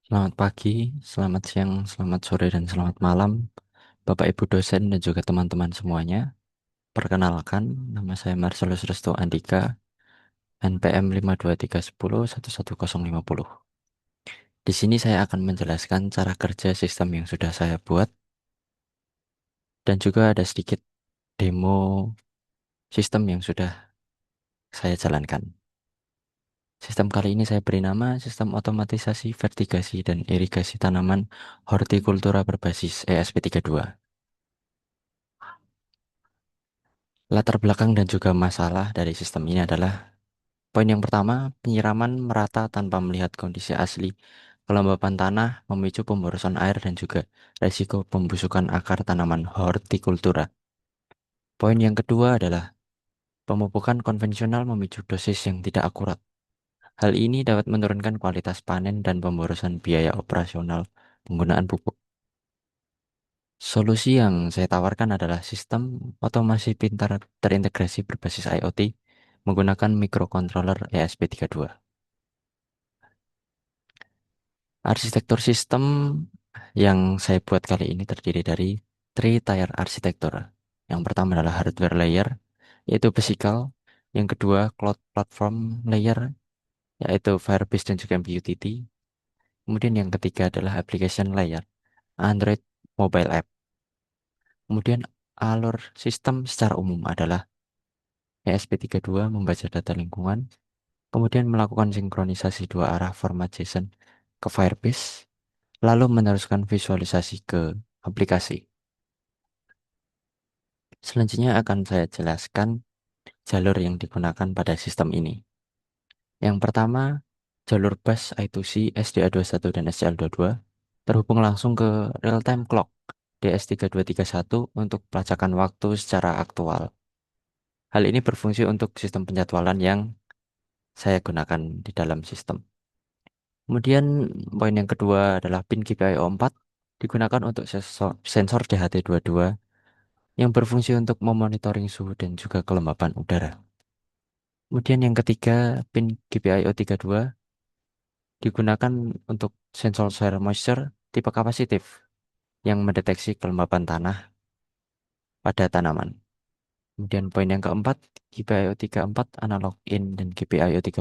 Selamat pagi, selamat siang, selamat sore, dan selamat malam, Bapak Ibu dosen dan juga teman-teman semuanya. Perkenalkan, nama saya Marcelus Resto Andika, NPM 523101150. Di sini saya akan menjelaskan cara kerja sistem yang sudah saya buat dan juga ada sedikit demo sistem yang sudah saya jalankan. Sistem kali ini saya beri nama Sistem Otomatisasi Vertigasi dan Irigasi Tanaman Hortikultura Berbasis ESP32. Latar belakang dan juga masalah dari sistem ini adalah poin yang pertama, penyiraman merata tanpa melihat kondisi asli. Kelembapan tanah memicu pemborosan air dan juga resiko pembusukan akar tanaman hortikultura. Poin yang kedua adalah pemupukan konvensional memicu dosis yang tidak akurat. Hal ini dapat menurunkan kualitas panen dan pemborosan biaya operasional penggunaan pupuk. Solusi yang saya tawarkan adalah sistem otomasi pintar terintegrasi berbasis IoT menggunakan microcontroller ESP32. Arsitektur sistem yang saya buat kali ini terdiri dari three tier arsitektur. Yang pertama adalah hardware layer, yaitu physical. Yang kedua, cloud platform layer, yaitu Firebase dan juga MQTT. Kemudian yang ketiga adalah application layer, Android mobile app. Kemudian alur sistem secara umum adalah ESP32 membaca data lingkungan, kemudian melakukan sinkronisasi dua arah format JSON ke Firebase, lalu meneruskan visualisasi ke aplikasi. Selanjutnya akan saya jelaskan jalur yang digunakan pada sistem ini. Yang pertama, jalur bus I2C SDA21 dan SCL22 terhubung langsung ke real-time clock DS3231 untuk pelacakan waktu secara aktual. Hal ini berfungsi untuk sistem penjadwalan yang saya gunakan di dalam sistem. Kemudian poin yang kedua adalah pin GPIO 4 digunakan untuk sensor DHT22 yang berfungsi untuk memonitoring suhu dan juga kelembapan udara. Kemudian yang ketiga, pin GPIO 32 digunakan untuk sensor soil moisture tipe kapasitif yang mendeteksi kelembapan tanah pada tanaman. Kemudian poin yang keempat, GPIO 34 analog in dan GPIO 13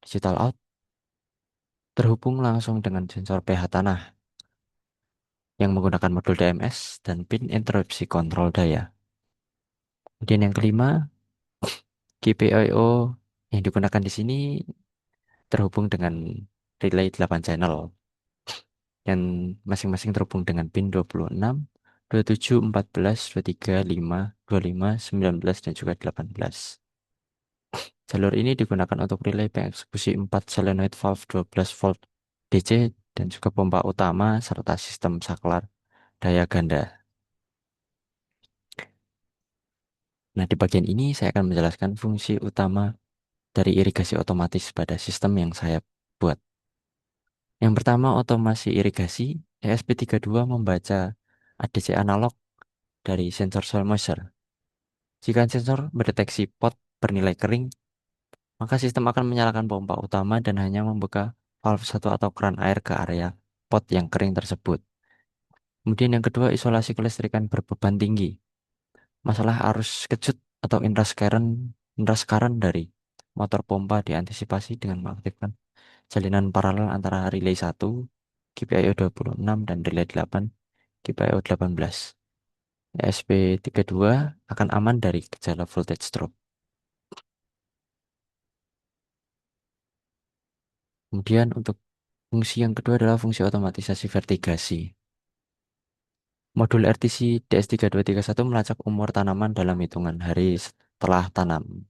digital out terhubung langsung dengan sensor pH tanah yang menggunakan modul DMS dan pin interupsi kontrol daya. Kemudian yang kelima, GPIO yang digunakan di sini terhubung dengan relay 8 channel yang masing-masing terhubung dengan pin 26, 27, 14, 23, 5, 25, 19, dan juga 18. Jalur ini digunakan untuk relay pengeksekusi 4 solenoid valve 12 volt DC dan juga pompa utama serta sistem saklar daya ganda. Nah, di bagian ini saya akan menjelaskan fungsi utama dari irigasi otomatis pada sistem yang saya buat. Yang pertama, otomasi irigasi. ESP32 membaca ADC analog dari sensor soil moisture. Jika sensor mendeteksi pot bernilai kering, maka sistem akan menyalakan pompa utama dan hanya membuka valve satu atau keran air ke area pot yang kering tersebut. Kemudian yang kedua, isolasi kelistrikan berbeban tinggi. Masalah arus kejut atau inrush current dari motor pompa diantisipasi dengan mengaktifkan jalinan paralel antara relay 1, GPIO 26, dan relay 8, GPIO 18. ESP32 akan aman dari gejala voltage drop. Kemudian untuk fungsi yang kedua adalah fungsi otomatisasi vertigasi. Modul RTC DS3231 melacak umur tanaman dalam hitungan hari setelah tanam.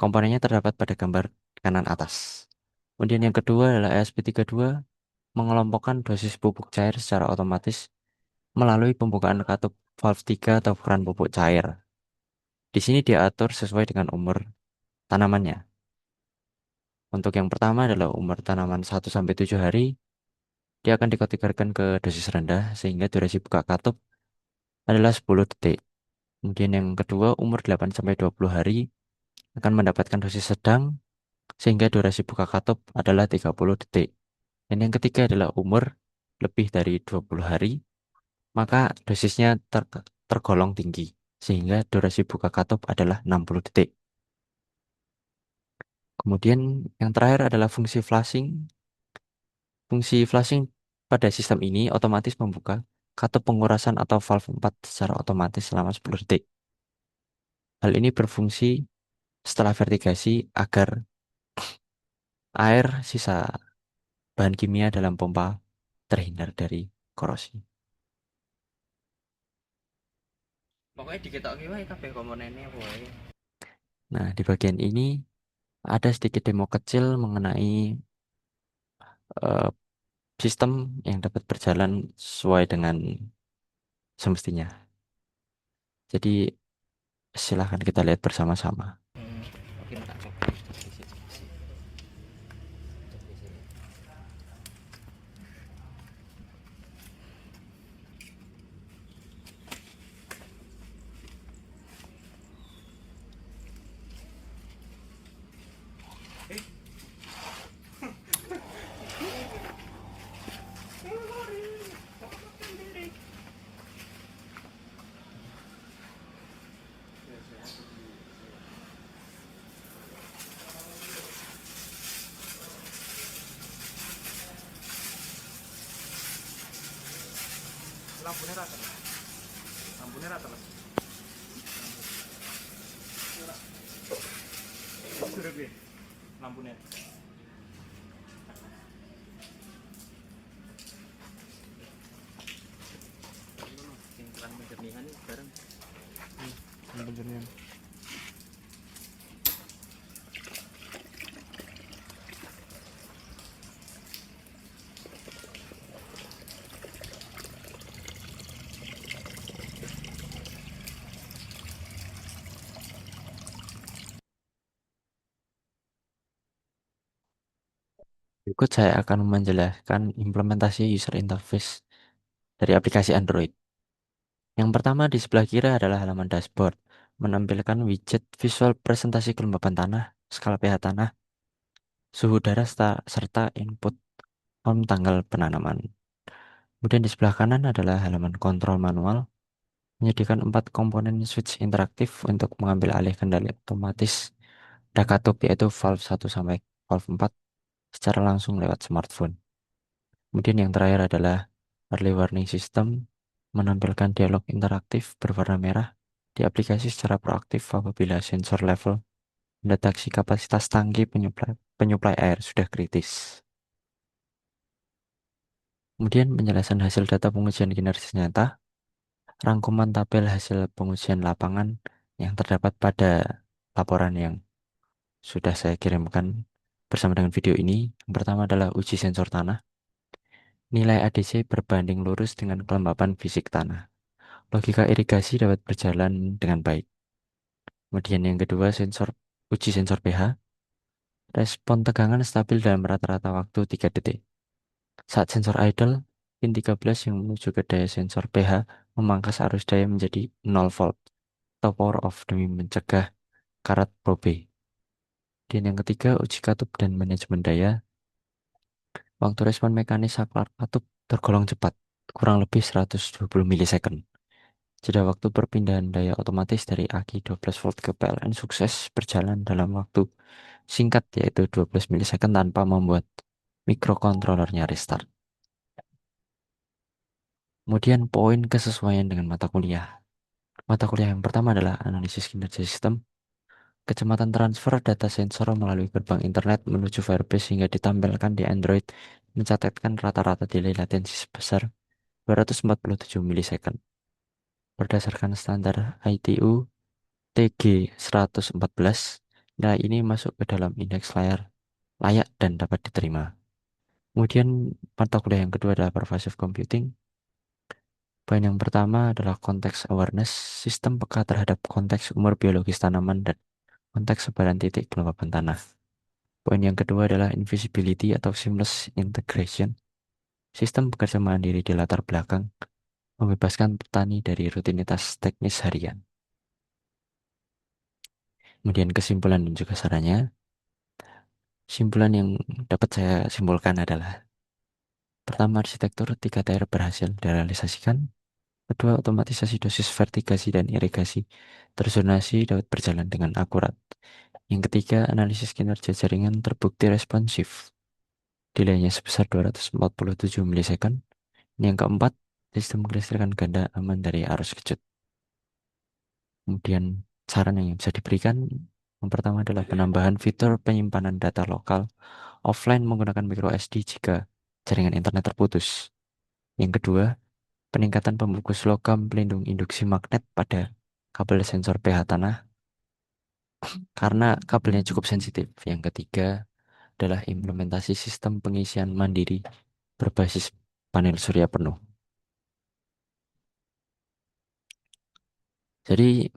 Komponennya terdapat pada gambar kanan atas. Kemudian yang kedua adalah ESP32 mengelompokkan dosis pupuk cair secara otomatis melalui pembukaan katup valve 3 atau keran pupuk cair. Di sini diatur sesuai dengan umur tanamannya. Untuk yang pertama adalah umur tanaman 1 sampai 7 hari, dia akan dikategorikan ke dosis rendah sehingga durasi buka katup adalah 10 detik. Kemudian yang kedua, umur 8 sampai 20 hari akan mendapatkan dosis sedang sehingga durasi buka katup adalah 30 detik. Dan yang ketiga adalah umur lebih dari 20 hari, maka dosisnya tergolong tinggi, sehingga durasi buka katup adalah 60 detik. Kemudian yang terakhir adalah fungsi flushing. Fungsi flushing pada sistem ini otomatis membuka katup pengurasan atau valve 4 secara otomatis selama 10 detik. Hal ini berfungsi setelah vertigasi agar air sisa bahan kimia dalam pompa terhindar dari korosi. Pokoknya diketahui wae kabeh komponennya wae. Nah, di bagian ini ada sedikit demo kecil mengenai eh, sistem yang dapat berjalan sesuai dengan semestinya. Jadi silahkan kita lihat bersama-sama. Mungkin tak coba. Lampunya rata, lampunya rata mas. Sudah gue, lampunya. Yang terang penjernihan bareng. Penjernihan. Berikut saya akan menjelaskan implementasi user interface dari aplikasi Android. Yang pertama di sebelah kiri adalah halaman dashboard, menampilkan widget visual presentasi kelembapan tanah, skala pH tanah, suhu udara, serta input form tanggal penanaman. Kemudian di sebelah kanan adalah halaman kontrol manual, menyediakan 4 komponen switch interaktif untuk mengambil alih kendali otomatis Dakatup, yaitu valve 1 sampai valve 4 secara langsung lewat smartphone. Kemudian yang terakhir adalah early warning system, menampilkan dialog interaktif berwarna merah di aplikasi secara proaktif apabila sensor level mendeteksi kapasitas tangki penyuplai air sudah kritis. Kemudian penjelasan hasil data pengujian kinerja nyata, rangkuman tabel hasil pengujian lapangan yang terdapat pada laporan yang sudah saya kirimkan bersama dengan video ini. Yang pertama adalah uji sensor tanah. Nilai ADC berbanding lurus dengan kelembapan fisik tanah. Logika irigasi dapat berjalan dengan baik. Kemudian yang kedua, uji sensor pH. Respon tegangan stabil dalam rata-rata waktu 3 detik. Saat sensor idle, pin 13 yang menuju ke daya sensor pH memangkas arus daya menjadi 0 volt atau power off demi mencegah karat probe. Dan yang ketiga, uji katup dan manajemen daya. Waktu respon mekanis saklar katup tergolong cepat, kurang lebih 120 milisecond. Jeda waktu perpindahan daya otomatis dari aki 12 volt ke PLN sukses berjalan dalam waktu singkat, yaitu 12 milisecond tanpa membuat mikrokontrolernya restart. Kemudian poin kesesuaian dengan mata kuliah. Mata kuliah yang pertama adalah analisis kinerja sistem. Kecepatan transfer data sensor melalui gerbang internet menuju Firebase hingga ditampilkan di Android mencatatkan rata-rata delay latensi sebesar 247 milisecond. Berdasarkan standar ITU TG114, nilai ini masuk ke dalam indeks layar layak dan dapat diterima. Kemudian mata kuliah yang kedua adalah pervasive computing. Poin yang pertama adalah konteks awareness, sistem peka terhadap konteks umur biologis tanaman dan konteks sebaran titik kelembapan tanah. Poin yang kedua adalah invisibility atau seamless integration. Sistem bekerja mandiri di latar belakang, membebaskan petani dari rutinitas teknis harian. Kemudian kesimpulan dan juga sarannya. Simpulan yang dapat saya simpulkan adalah Pertama, arsitektur 3TR berhasil direalisasikan. Kedua, otomatisasi dosis vertigasi dan irigasi terzonasi dapat berjalan dengan akurat. Yang ketiga, analisis kinerja jaringan terbukti responsif. Delaynya sebesar 247 milisekund. Yang keempat, sistem kelistrikan ganda aman dari arus kejut. Kemudian saran yang bisa diberikan, yang pertama adalah penambahan fitur penyimpanan data lokal offline menggunakan micro SD jika jaringan internet terputus. Yang kedua, peningkatan pembungkus logam pelindung induksi magnet pada kabel sensor pH tanah karena kabelnya cukup sensitif. Yang ketiga adalah implementasi sistem pengisian mandiri berbasis panel surya penuh. Jadi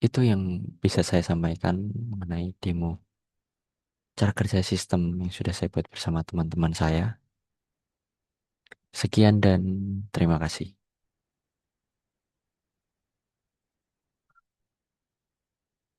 itu yang bisa saya sampaikan mengenai demo cara kerja sistem yang sudah saya buat bersama teman-teman saya. Sekian dan terima kasih.